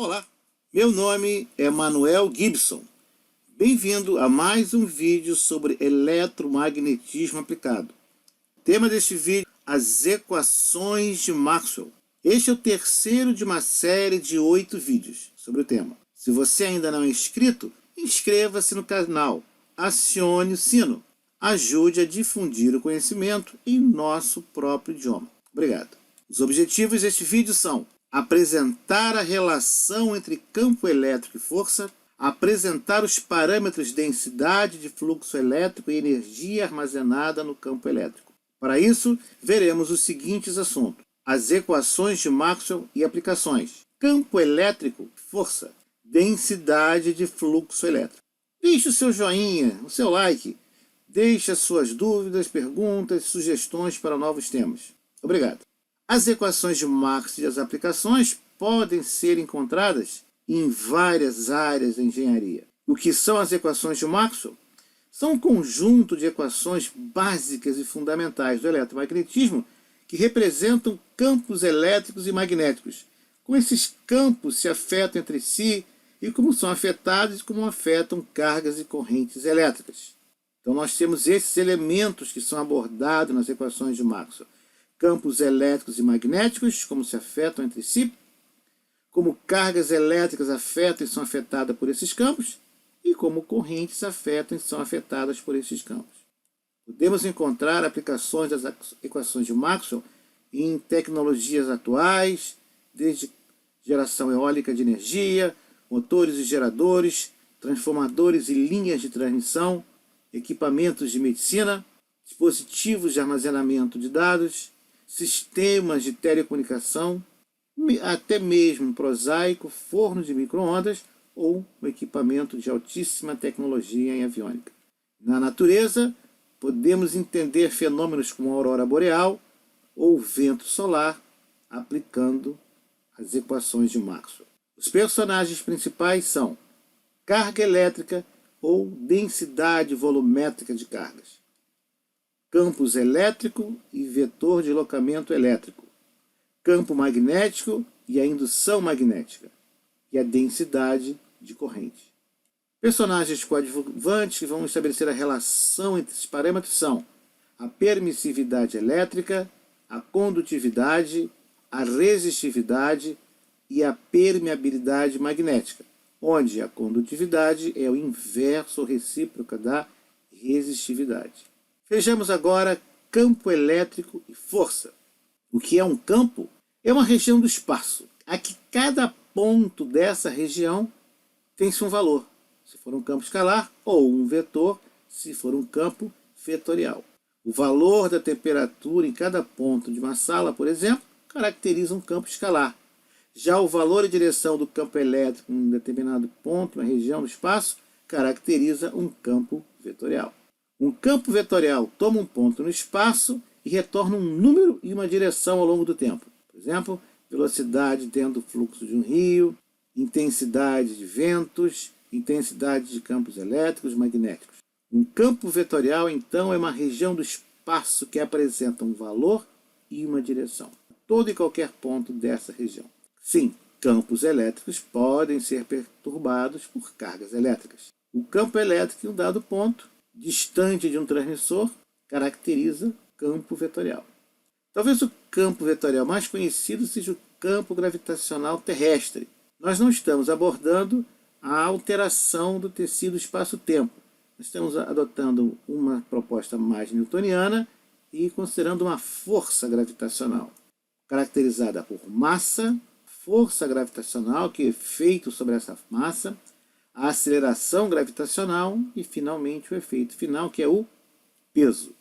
Olá, meu nome é Manuel Gibson. Bem-vindo a mais um vídeo sobre eletromagnetismo aplicado. O tema deste vídeo, as equações de Maxwell. Este é o terceiro de uma série de 8 vídeos sobre o tema. Se você ainda não é inscrito, inscreva-se no canal, acione o sino. Ajude a difundir o conhecimento em nosso próprio idioma. Obrigado. Os objetivos deste vídeo são apresentar a relação entre campo elétrico e força, apresentar os parâmetros de densidade de fluxo elétrico e energia armazenada no campo elétrico. Para isso, veremos os seguintes assuntos: as equações de Maxwell e aplicações, campo elétrico, força, densidade de fluxo elétrico. Deixe o seu joinha, o seu like, deixe as suas dúvidas, perguntas, sugestões para novos temas. Obrigado. As equações de Maxwell e as aplicações podem ser encontradas em várias áreas da engenharia. O que são as equações de Maxwell? São um conjunto de equações básicas e fundamentais do eletromagnetismo que representam campos elétricos e magnéticos. Como esses campos se afetam entre si e como são afetados e como afetam cargas e correntes elétricas. Então nós temos esses elementos que são abordados nas equações de Maxwell. Campos elétricos e magnéticos, como se afetam entre si, como cargas elétricas afetam e são afetadas por esses campos, e como correntes afetam e são afetadas por esses campos. Podemos encontrar aplicações das equações de Maxwell em tecnologias atuais, desde geração eólica de energia, motores e geradores, transformadores e linhas de transmissão, equipamentos de medicina, dispositivos de armazenamento de dados, sistemas de telecomunicação, até mesmo um prosaico, forno de micro-ondas ou um equipamento de altíssima tecnologia em aviônica. Na natureza, podemos entender fenômenos como a aurora boreal ou vento solar aplicando as equações de Maxwell. Os personagens principais são carga elétrica ou densidade volumétrica de cargas, campos elétrico e vetor de deslocamento elétrico, campo magnético e a indução magnética, e a densidade de corrente. Personagens coadjuvantes que vão estabelecer a relação entre esses parâmetros são a permissividade elétrica, a condutividade, a resistividade e a permeabilidade magnética, onde a condutividade é o inverso ou recíproca da resistividade. Vejamos agora campo elétrico e força. O que é um campo? É uma região do espaço. Aqui cada ponto dessa região tem-se um valor, se for um campo escalar, ou um vetor, se for um campo vetorial. O valor da temperatura em cada ponto de uma sala, por exemplo, caracteriza um campo escalar. Já o valor e direção do campo elétrico em um determinado ponto, uma região do espaço, caracteriza um campo vetorial. Um campo vetorial toma um ponto no espaço e retorna um número e uma direção ao longo do tempo. Por exemplo, velocidade dentro do fluxo de um rio, intensidade de ventos, intensidade de campos elétricos e magnéticos. Um campo vetorial, então, é uma região do espaço que apresenta um valor e uma direção. Todo e qualquer ponto dessa região. Sim, campos elétricos podem ser perturbados por cargas elétricas. O campo elétrico em um dado ponto, distante de um transmissor, caracteriza campo vetorial. Talvez o campo vetorial mais conhecido seja o campo gravitacional terrestre. Nós não estamos abordando a alteração do tecido espaço-tempo. Nós estamos adotando uma proposta mais newtoniana e considerando uma força gravitacional, caracterizada por massa, força gravitacional, que é efeito sobre essa massa, a aceleração gravitacional e, finalmente, o efeito final, que é o peso.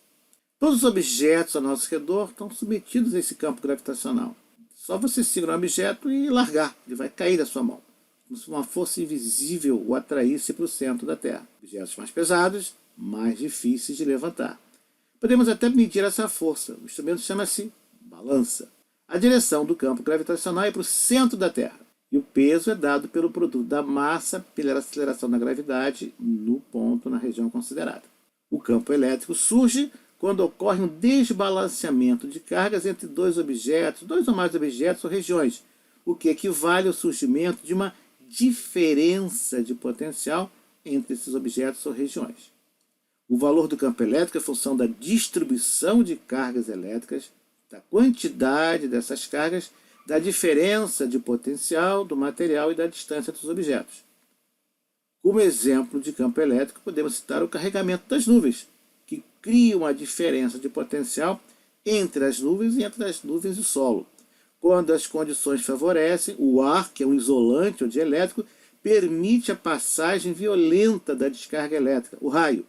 Todos os objetos ao nosso redor estão submetidos a esse campo gravitacional. Só você segurar um objeto e largar, ele vai cair da sua mão, como se uma força invisível o atraísse para o centro da Terra. Objetos mais pesados, mais difíceis de levantar. Podemos até medir essa força. O instrumento chama-se balança. A direção do campo gravitacional é para o centro da Terra. E o peso é dado pelo produto da massa pela aceleração da gravidade no ponto, na região considerada. O campo elétrico surge quando ocorre um desbalanceamento de cargas entre dois objetos ou mais objetos ou regiões, o que equivale ao surgimento de uma diferença de potencial entre esses objetos ou regiões. O valor do campo elétrico é função da distribuição de cargas elétricas, da quantidade dessas cargas, da diferença de potencial do material e da distância dos objetos. Como exemplo de campo elétrico, podemos citar o carregamento das nuvens, que criam a diferença de potencial entre as nuvens e entre as nuvens e o solo. Quando as condições favorecem, o ar, que é um isolante ou dielétrico, permite a passagem violenta da descarga elétrica, o raio,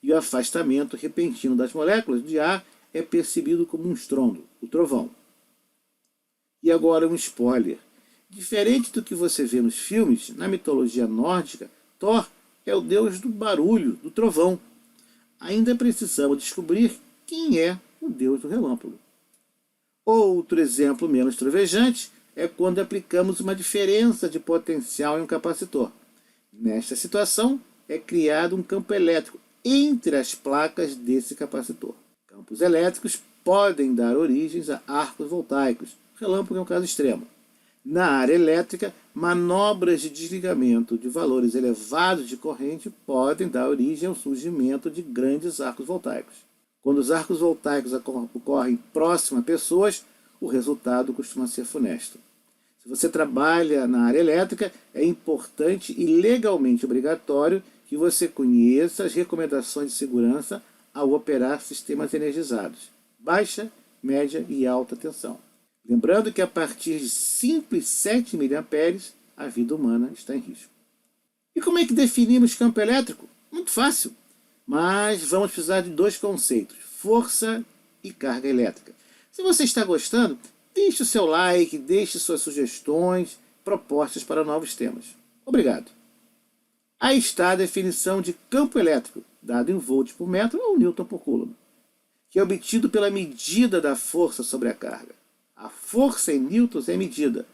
e o afastamento repentino das moléculas de ar é percebido como um estrondo, o trovão. E agora um spoiler. Diferente do que você vê nos filmes, na mitologia nórdica, Thor é o deus do barulho, do trovão. Ainda precisamos descobrir quem é o deus do relâmpago. Outro exemplo menos trovejante é quando aplicamos uma diferença de potencial em um capacitor. Nesta situação, é criado um campo elétrico entre as placas desse capacitor. Campos elétricos podem dar origens a arcos voltaicos. Relâmpago é um caso extremo. Na área elétrica, manobras de desligamento de valores elevados de corrente podem dar origem ao surgimento de grandes arcos voltaicos. Quando os arcos voltaicos ocorrem próximo a pessoas, o resultado costuma ser funesto. Se você trabalha na área elétrica, é importante e legalmente obrigatório que você conheça as recomendações de segurança ao operar sistemas energizados, baixa, média e alta tensão. Lembrando que a partir de simples 7 mA, a vida humana está em risco. E como é que definimos campo elétrico? Muito fácil, mas vamos precisar de dois conceitos, força e carga elétrica. Se você está gostando, deixe o seu like, deixe suas sugestões, propostas para novos temas. Obrigado. Aí está a definição de campo elétrico, dado em volts por metro ou newton por coulomb, que é obtido pela medida da força sobre a carga. A força em newtons é medida.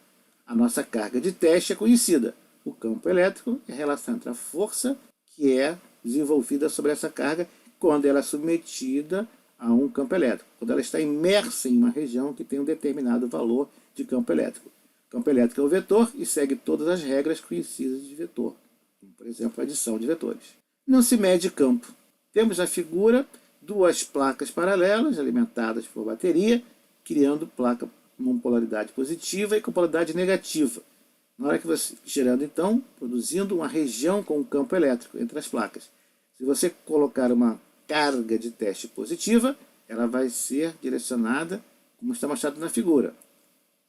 A nossa carga de teste é conhecida. O campo elétrico é a relação entre a força que é desenvolvida sobre essa carga quando ela é submetida a um campo elétrico, quando ela está imersa em uma região que tem um determinado valor de campo elétrico. O campo elétrico é o vetor e segue todas as regras conhecidas de vetor, como, por exemplo, a adição de vetores. Não se mede campo. Temos na figura duas placas paralelas alimentadas por bateria, criando placa com polaridade positiva e com polaridade negativa. Na hora que você gerando, então, produzindo uma região com um campo elétrico entre as placas. Se você colocar uma carga de teste positiva, ela vai ser direcionada, como está mostrado na figura.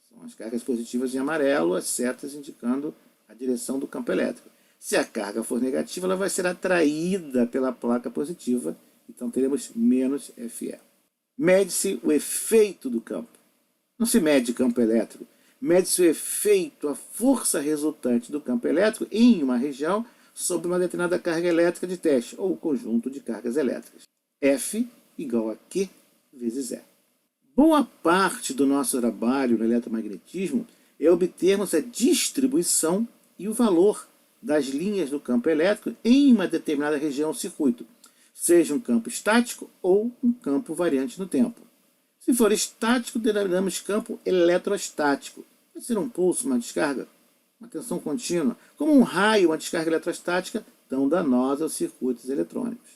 São as cargas positivas em amarelo, as setas indicando a direção do campo elétrico. Se a carga for negativa, ela vai ser atraída pela placa positiva, então teremos menos Fe. Mede-se o efeito do campo. Não se mede campo elétrico, mede-se o efeito, a força resultante do campo elétrico em uma região sobre uma determinada carga elétrica de teste, ou conjunto de cargas elétricas. F igual a Q vezes E. Boa parte do nosso trabalho no eletromagnetismo é obtermos a distribuição e o valor das linhas do campo elétrico em uma determinada região ou circuito, seja um campo estático ou um campo variante no tempo. Se for estático, denominamos campo eletrostático. Pode ser um pulso, uma descarga, uma tensão contínua, como um raio, uma descarga eletrostática tão danosa aos circuitos eletrônicos.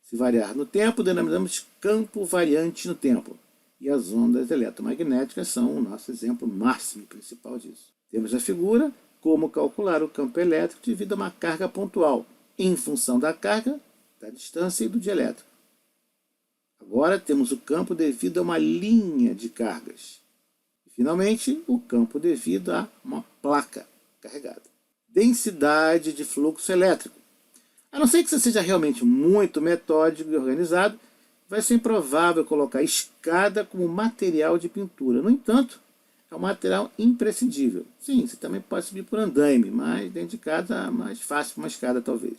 Se variar no tempo, denominamos campo variante no tempo. E as ondas eletromagnéticas são o nosso exemplo máximo e principal disso. Temos na figura como calcular o campo elétrico devido a uma carga pontual, em função da carga, da distância e do dielétrico. Agora temos o campo devido a uma linha de cargas. E, finalmente, o campo devido a uma placa carregada. Densidade de fluxo elétrico. A não ser que você seja realmente muito metódico e organizado, vai ser improvável colocar escada como material de pintura. No entanto, é um material imprescindível. Sim, você também pode subir por andaime, mas dentro de casa é mais fácil uma escada talvez.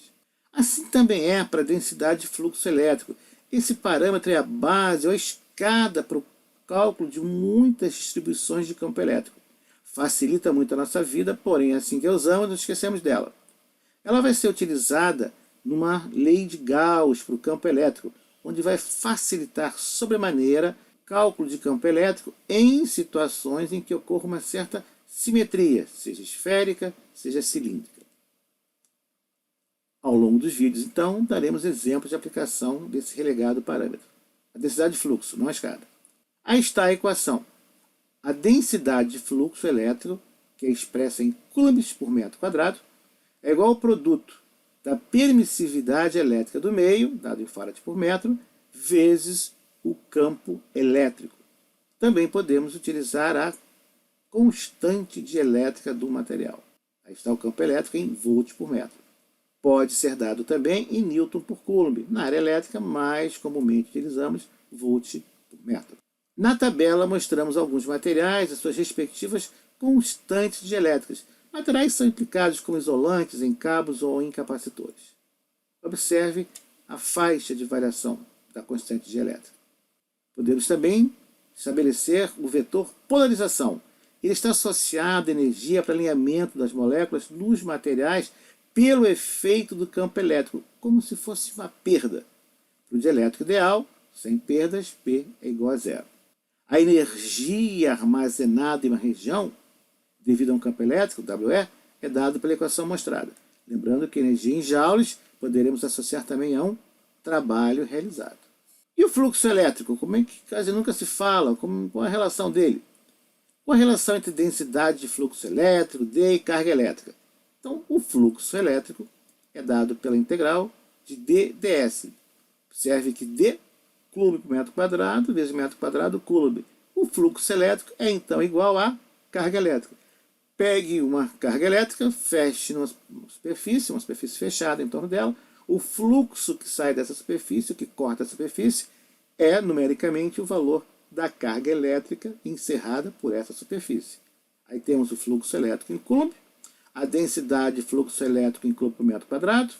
Assim também é para a densidade de fluxo elétrico. Esse parâmetro é a base ou a escada para o cálculo de muitas distribuições de campo elétrico. Facilita muito a nossa vida, porém assim que a usamos, nos esquecemos dela. Ela vai ser utilizada numa lei de Gauss para o campo elétrico, onde vai facilitar sobremaneira cálculo de campo elétrico em situações em que ocorra uma certa simetria, seja esférica, seja cilíndrica. Ao longo dos vídeos, então, daremos exemplos de aplicação desse relegado parâmetro. A densidade de fluxo, não a escada. Aí está a equação. A densidade de fluxo elétrico, que é expressa em coulombs por metro quadrado, é igual ao produto da permissividade elétrica do meio, dado em farad por metro, vezes o campo elétrico. Também podemos utilizar a constante dielétrica do material. Aí está o campo elétrico em volts por metro. Pode ser dado também em Newton por Coulomb. Na área elétrica, mais comumente utilizamos volts por metro. Na tabela, mostramos alguns materiais e suas respectivas constantes dielétricas. Materiais são implicados como isolantes em cabos ou em capacitores. Observe a faixa de variação da constante dielétrica. Podemos também estabelecer o vetor polarização. Ele está associado à energia para alinhamento das moléculas nos materiais pelo efeito do campo elétrico, como se fosse uma perda. Para o dielétrico ideal, sem perdas, P é igual a zero. A energia armazenada em uma região, devido a um campo elétrico, WE, é dado pela equação mostrada. Lembrando que energia em joules poderemos associar também a um trabalho realizado. E o fluxo elétrico? Como é que quase nunca se fala? Qual é a relação dele? Qual a relação entre densidade de fluxo elétrico, D, e carga elétrica? Então, o fluxo elétrico é dado pela integral de D ds. Observe que D, Coulomb por metro quadrado, vezes metro quadrado, Coulomb. O fluxo elétrico é, então, igual a carga elétrica. Pegue uma carga elétrica, feche numa superfície fechada em torno dela. O fluxo que sai dessa superfície, o que corta a superfície, é, numericamente, o valor da carga elétrica encerrada por essa superfície. Aí temos o fluxo elétrico em Coulomb, a densidade de fluxo elétrico em Coulomb por metro quadrado,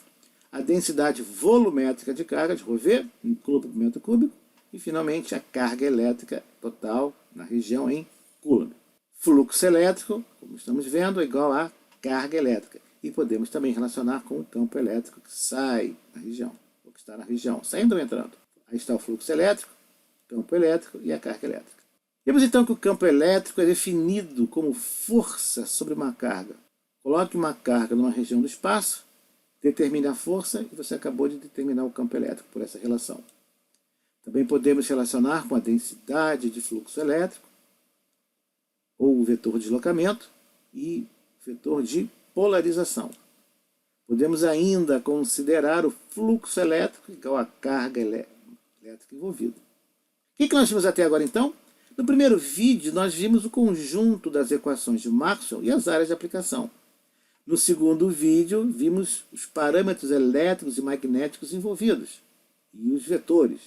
a densidade volumétrica de carga, de ρV, em Coulomb por metro cúbico, e, finalmente, a carga elétrica total na região em Coulomb. Fluxo elétrico, como estamos vendo, é igual a carga elétrica. E podemos também relacionar com o campo elétrico que sai da região, ou que está na região, saindo ou entrando. Aí está o fluxo elétrico, campo elétrico e a carga elétrica. Vemos então que o campo elétrico é definido como força sobre uma carga. Coloque uma carga numa região do espaço, determine a força e você acabou de determinar o campo elétrico por essa relação. Também podemos relacionar com a densidade de fluxo elétrico, ou o vetor de deslocamento e vetor de polarização. Podemos ainda considerar o fluxo elétrico igual à carga elétrica envolvida. O que nós vimos até agora, então? No primeiro vídeo, nós vimos o conjunto das equações de Maxwell e as áreas de aplicação. No segundo vídeo, vimos os parâmetros elétricos e magnéticos envolvidos e os vetores.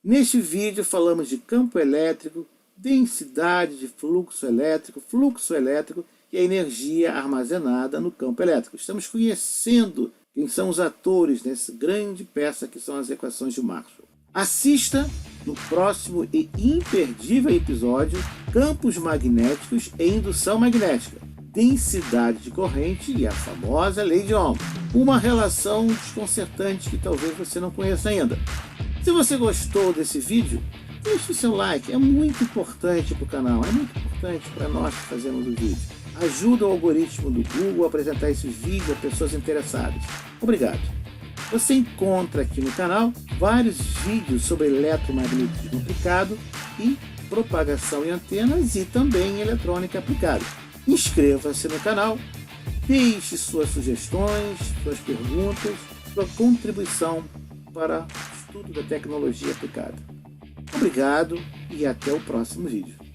Neste vídeo, falamos de campo elétrico, densidade de fluxo elétrico e a energia armazenada no campo elétrico. Estamos conhecendo quem são os atores nessa grande peça que são as equações de Maxwell. Assista no próximo e imperdível episódio Campos magnéticos e indução magnética, densidade de corrente e a famosa lei de Ohm. Uma relação desconcertante que talvez você não conheça ainda. Se você gostou desse vídeo, deixe o seu like, é muito importante para o canal, é muito importante para nós que fazemos o vídeo. Ajuda o algoritmo do Google a apresentar esse vídeo a pessoas interessadas. Obrigado. Você encontra aqui no canal vários vídeos sobre eletromagnetismo aplicado e propagação em antenas e também em eletrônica aplicada. Inscreva-se no canal, deixe suas sugestões, suas perguntas, sua contribuição para o estudo da tecnologia aplicada. Obrigado e até o próximo vídeo.